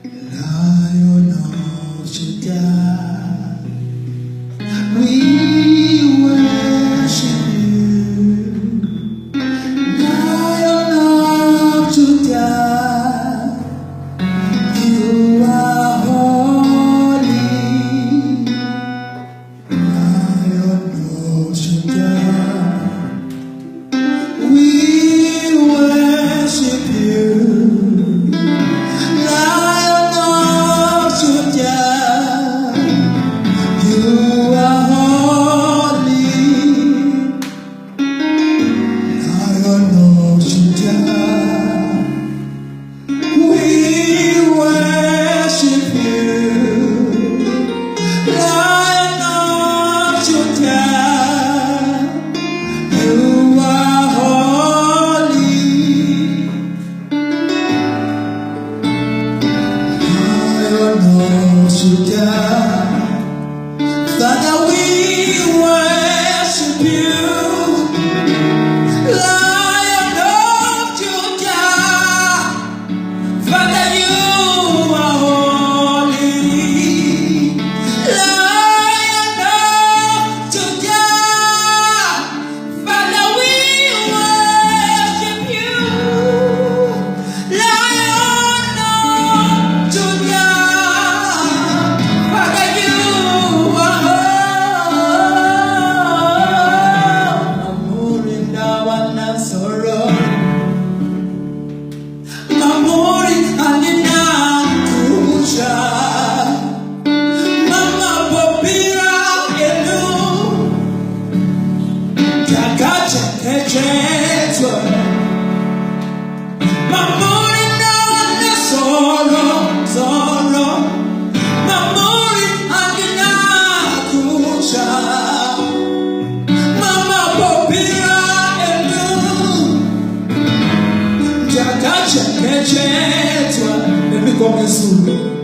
Lion of Judah, we worship you. Lion of Judah, you are holy. Lion of Judah, we worship you. Father, we worship you, Lion of Judah. Father, you are holy, Lion of Judah. Father, we worship you, Lion of Judah. Let me come in soon.